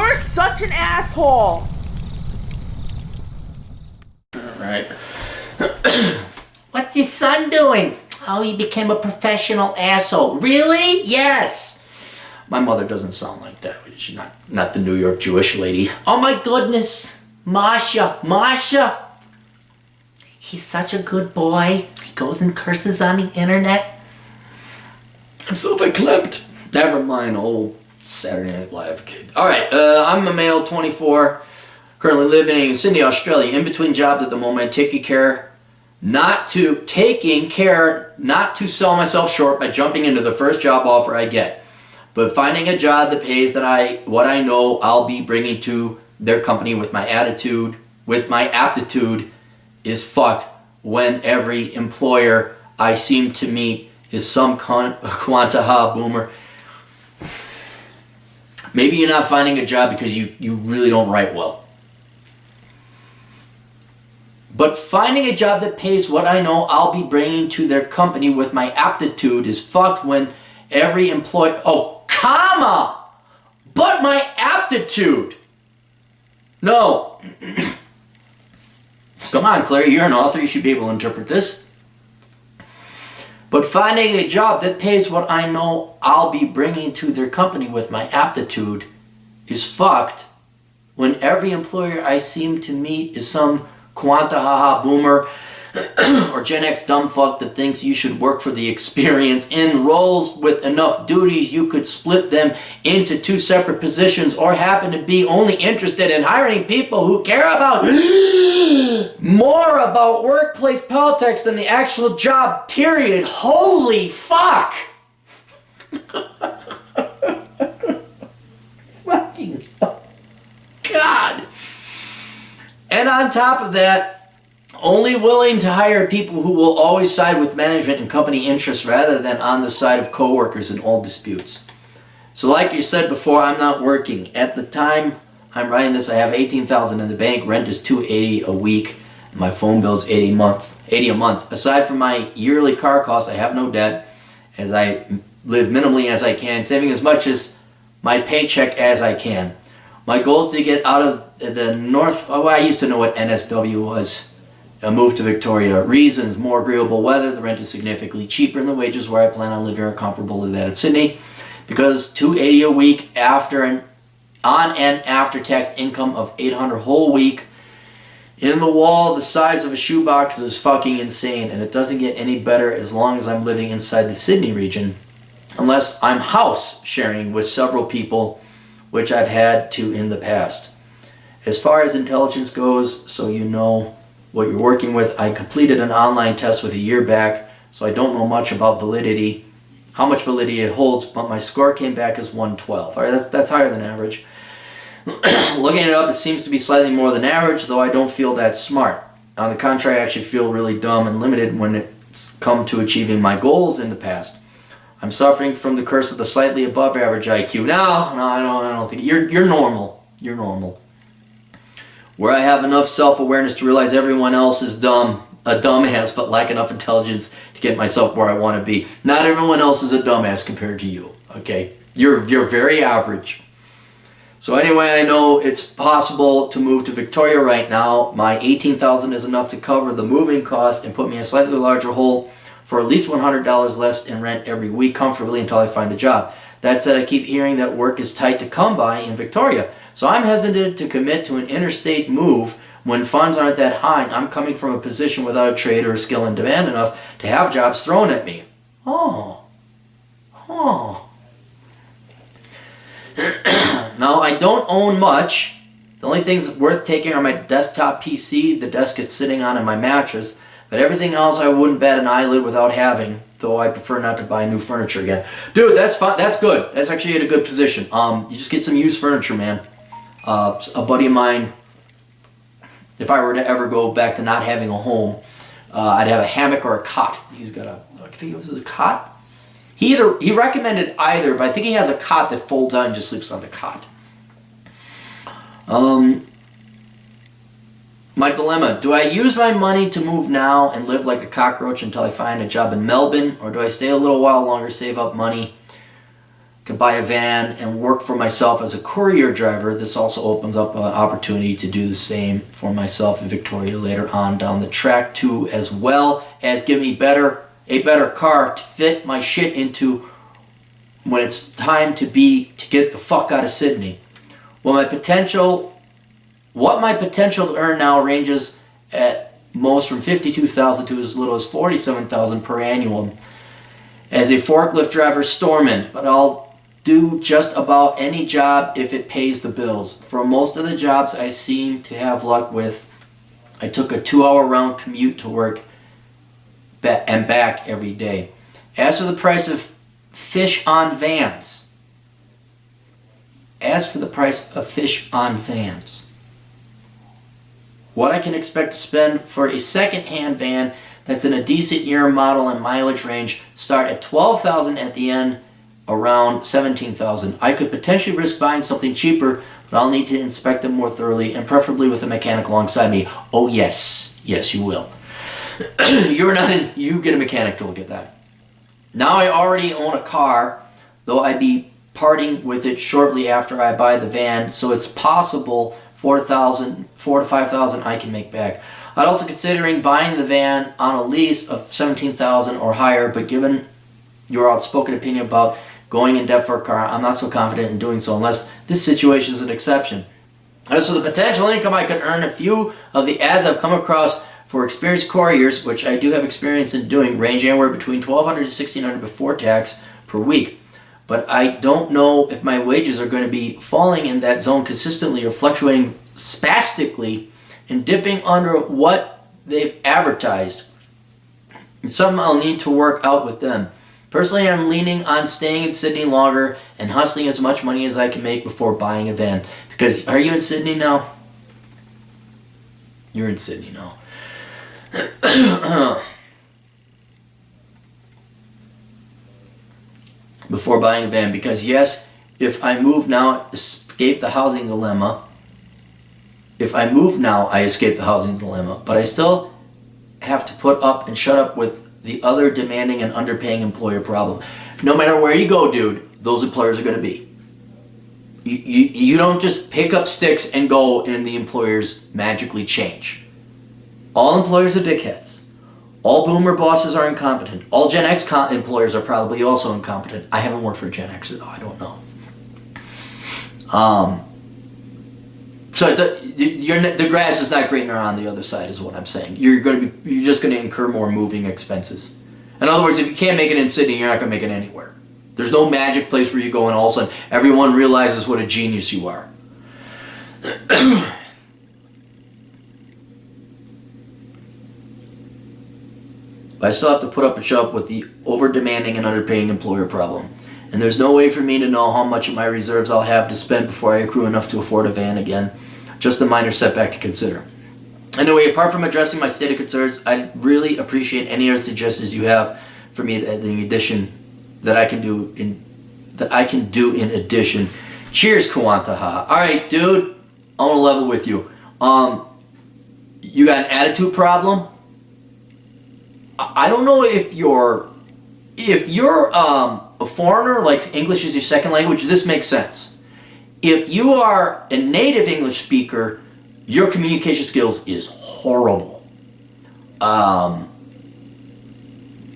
You're such an asshole. Alright. What's your son doing? Oh, he became a professional asshole. Really? Yes. My mother doesn't sound like that. She's not the New York Jewish lady. Oh my goodness. Masha. He's such a good boy. He goes and curses on the internet. I'm so verklempt. Never mind, old Saturday Night Live kid. Alright, I'm a male, 24, currently living in Sydney, Australia, in between jobs at the moment, taking care not to sell myself short by jumping into the first job offer I get, but finding a job that pays what I know I'll be bringing to their company with my aptitude is fucked when every employer I seem to meet is some quanta boomer. Maybe you're not finding a job because you really don't write well. But finding a job that pays what I know I'll be bringing to their company with my aptitude is fucked when every employer... Oh, comma! But my aptitude! No. Come on, Claire, you're an author. You should be able to interpret this. But finding a job that pays what I know I'll be bringing to their company with my aptitude is fucked when every employer I seem to meet is some quanta boomer or Gen X dumb fuck that thinks you should work for the experience in roles with enough duties you could split them into two separate positions, or happen to be only interested in hiring people who care about more about workplace politics than the actual job, period. Holy fuck! Fucking God. And on top of that, only willing to hire people who will always side with management and company interests rather than on the side of coworkers in all disputes. So like you said before, I'm not working. At the time I'm writing this, I have $18,000 in the bank. Rent is $280 a week. My phone bill is $80 a month. Aside from my yearly car costs, I have no debt, as I live minimally as I can, saving as much as my paycheck as I can. My goal is to get out of the north. Oh, I used to know what NSW was. A move to Victoria. Reasons: more agreeable weather, the rent is significantly cheaper, and the wages where I plan on living are comparable to that of Sydney. Because $280 a week on and after tax income of $800 whole week in the wall the size of a shoebox is fucking insane, and it doesn't get any better as long as I'm living inside the Sydney region, unless I'm house sharing with several people, which I've had to in the past. As far as intelligence goes, so you know what you're working with, I completed an online test with a year back, so I don't know much about validity, how much validity it holds, but my score came back as 112. All right, that's higher than average. Looking it up, it seems to be slightly more than average, though I don't feel that smart. On the contrary, I actually feel really dumb and limited when it's come to achieving my goals in the past. I'm suffering from the curse of the slightly above average IQ. No, I don't think you're normal. You're normal. Where I have enough self-awareness to realize everyone else is dumb, a dumbass, but lack enough intelligence to get myself where I want to be. Not everyone else is a dumbass compared to you, okay? You're very average. So anyway, I know it's possible to move to Victoria right now. My $18,000 is enough to cover the moving cost and put me in a slightly larger hole for at least $100 less in rent every week comfortably until I find a job. That said, I keep hearing that work is tight to come by in Victoria. So I'm hesitant to commit to an interstate move when funds aren't that high, and I'm coming from a position without a trade or a skill in demand enough to have jobs thrown at me. Now, I don't own much. The only things worth taking are my desktop PC, the desk it's sitting on, and my mattress. But everything else I wouldn't bat an eyelid without having, though I prefer not to buy new furniture again. Dude, that's fine. That's good. That's actually in a good position. You just get some used furniture, man. A buddy of mine, if I were to ever go back to not having a home, I'd have a hammock or a cot. He's got I think it was a cot. He recommended either, but I think he has a cot that folds out and just sleeps on the cot. My dilemma: do I use my money to move now and live like a cockroach until I find a job in Melbourne, or do I stay a little while longer, save up money, could buy a van and work for myself as a courier driver, this also opens up an opportunity to do the same for myself in Victoria later on down the track too, as well as give me a better car to fit my shit into when it's time to get the fuck out of Sydney. Well, what my potential to earn now ranges at most from $52,000 to as little as $47,000 per annual as a forklift driver storeman, but I'll do just about any job if it pays the bills. For most of the jobs I seem to have luck with, I took a 2-hour round commute to work and back every day. As for the price of fish on vans, what I can expect to spend for a second-hand van that's in a decent year model and mileage range start at $12,000 at the end, around $17,000. I could potentially risk buying something cheaper, but I'll need to inspect them more thoroughly and preferably with a mechanic alongside me. Oh yes, you will. You get a mechanic to look at that. Now I already own a car, though I'd be parting with it shortly after I buy the van, so it's possible $4,000 to $5,000 I can make back. I'd also considering buying the van on a lease of $17,000 or higher, but given your outspoken opinion about going in debt for a car, I'm not so confident in doing so unless this situation is an exception. As for the potential income I could earn, a few of the ads I've come across for experienced couriers, which I do have experience in doing, range anywhere between $1,200 to $1,600 before tax per week. But I don't know if my wages are going to be falling in that zone consistently or fluctuating spastically and dipping under what they've advertised. It's something I'll need to work out with them. Personally, I'm leaning on staying in Sydney longer and hustling as much money as I can make before buying a van. Because, are you in Sydney now? You're in Sydney now. Before buying a van. Because yes, if I move now, escape the housing dilemma. I escape the housing dilemma. But I still have to put up and shut up with the other demanding and underpaying employer problem. No matter where you go, dude, those employers are going to be. You don't just pick up sticks and go and the employers magically change. All employers are dickheads. All boomer bosses are incompetent. All Gen X employers are probably also incompetent. I haven't worked for a Gen Xer though, I don't know. So the grass is not greener on the other side, is what I'm saying. You're just going to incur more moving expenses. In other words, if you can't make it in Sydney, you're not going to make it anywhere. There's no magic place where you go and all of a sudden everyone realizes what a genius you are. But I still have to put up and shut up with the over-demanding and underpaying employer problem. And there's no way for me to know how much of my reserves I'll have to spend before I accrue enough to afford a van again. Just a minor setback to consider. Anyway, apart from addressing my state of concerns, I'd really appreciate any other suggestions you have for me in addition that I can do in addition. Cheers, Kuantaha. All right, dude, I want to level with you. You got an attitude problem? I don't know if you're a foreigner, like English is your second language, this makes sense. If you are a native English speaker, your communication skills is horrible.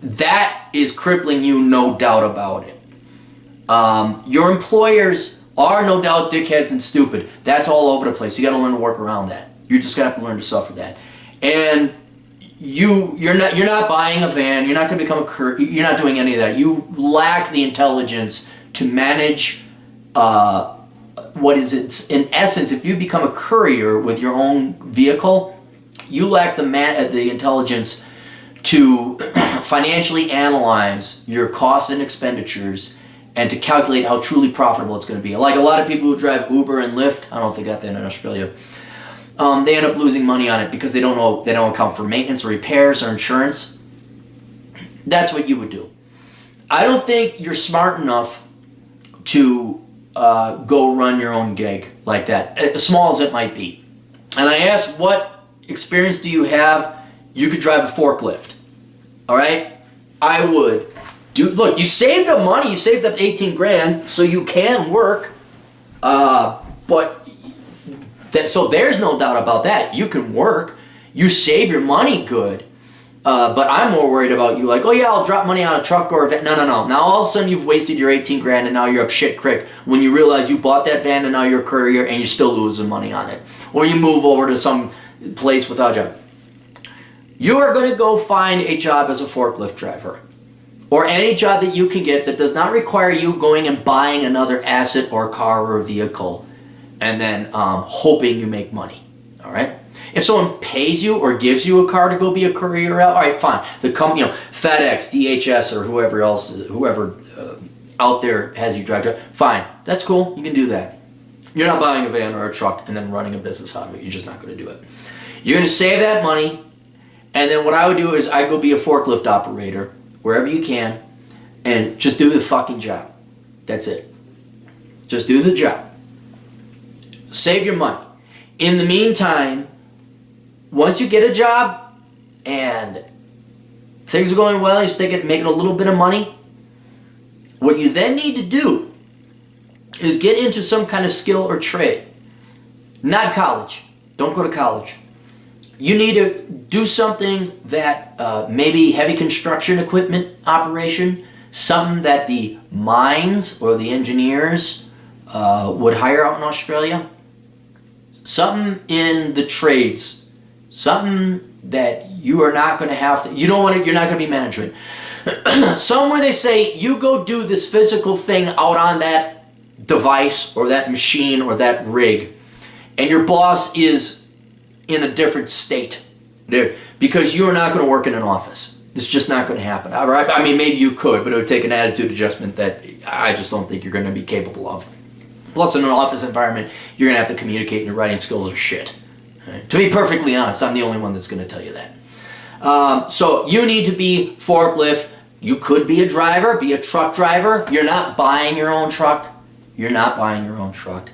That is crippling you, no doubt about it. Your employers are no doubt dickheads and stupid. That's all over the place. You got to learn to work around that. You're just gonna have to learn to suffer that. And you're not buying a van. You're not going to become you're not doing any of that. You lack the intelligence to manage. What is it? In essence, if you become a courier with your own vehicle, you lack the intelligence to financially analyze your costs and expenditures and to calculate how truly profitable it's going to be. Like a lot of people who drive Uber and Lyft, I don't know if they got that in Australia. They end up losing money on it because they don't account for maintenance or repairs or insurance. That's what you would do. I don't think you're smart enough to go run your own gig like that, as small as it might be. And I asked, what experience do you have? You could drive a forklift. All right? I would. Look, you saved the money, you saved up 18 grand, so you can work. So there's no doubt about that. You can work. You save your money good. But I'm more worried about you like, oh yeah, I'll drop money on a truck or a van. No. Now all of a sudden you've wasted your 18 grand and now you're up shit creek when you realize you bought that van and now you're a courier and you're still losing money on it. Or you move over to some place without a job. You are going to go find a job as a forklift driver. Or any job that you can get that does not require you going and buying another asset or car or vehicle and then hoping you make money. All right? If someone pays you or gives you a car to go be a courier out, all right, fine. The company, FedEx, DHS, or whoever out there has you drive, fine. That's cool. You can do that. You're not buying a van or a truck and then running a business out of it. You're just not going to do it. You're going to save that money, and then what I would do is I'd go be a forklift operator wherever you can, and just do the fucking job. That's it. Just do the job. Save your money. In the meantime, once you get a job and things are going well, you start making a little bit of money, what you then need to do is get into some kind of skill or trade. Not college. Don't go to college. You need to do something that maybe heavy construction equipment operation, something that the mines or the engineers would hire out in Australia, something in the trades. Something that you are not going to have to, you're not going to be management. Somewhere they say, you go do this physical thing out on that device or that machine or that rig, and your boss is in a different state there because you are not going to work in an office. It's just not going to happen. All right? I mean, maybe you could, but it would take an attitude adjustment that I just don't think you're going to be capable of. Plus, in an office environment, you're going to have to communicate and your writing skills are shit. Right. To be perfectly honest, I'm the only one that's going to tell you that. So you need to be forklift. You could be a driver, be a truck driver. You're not buying your own truck. You're not buying your own truck.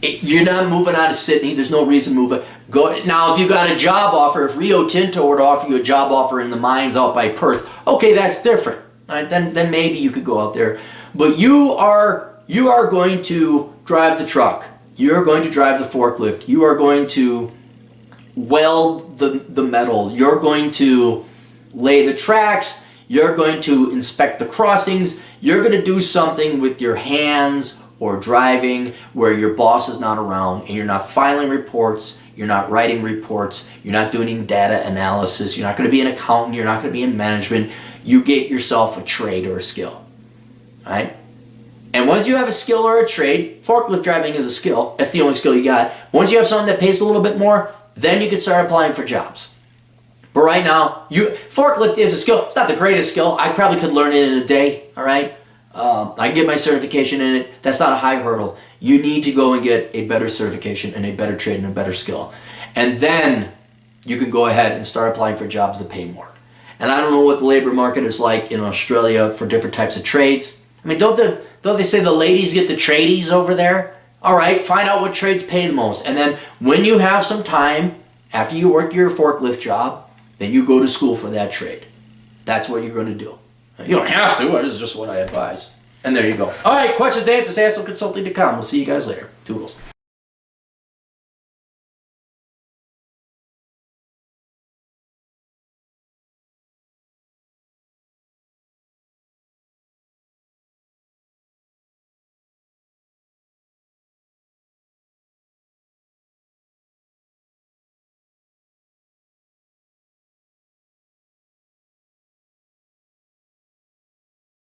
You're not moving out of Sydney. There's no reason to move. Go now. If you got a job offer, if Rio Tinto were to offer you a job offer in the mines out by Perth, okay, that's different. Right? Then maybe you could go out there. But you are going to drive the truck. You're going to drive the forklift. You are going to weld the metal. You're going to lay the tracks. You're going to inspect the crossings. You're going to do something with your hands or driving where your boss is not around and you're not filing reports. You're not writing reports. You're not doing data analysis. You're not going to be an accountant. You're not going to be in management. You get yourself a trade or a skill. All right? And once you have a skill or a trade, forklift driving is a skill. That's the only skill you got. Once you have something that pays a little bit more, then you can start applying for jobs. But right now, forklift is a skill. It's not the greatest skill. I probably could learn it in a day, all right? I can get my certification in it. That's not a high hurdle. You need to go and get a better certification and a better trade and a better skill. And then you can go ahead and start applying for jobs that pay more. And I don't know what the labor market is like in Australia for different types of trades. I mean, don't they say the ladies get the tradies over there? All right, find out what trades pay the most. And then when you have some time, after you work your forklift job, then you go to school for that trade. That's what you're going to do. You don't have to. That is just what I advise. And there you go. All right, questions, answers, ASLConsulting.com. We'll see you guys later. Toodles.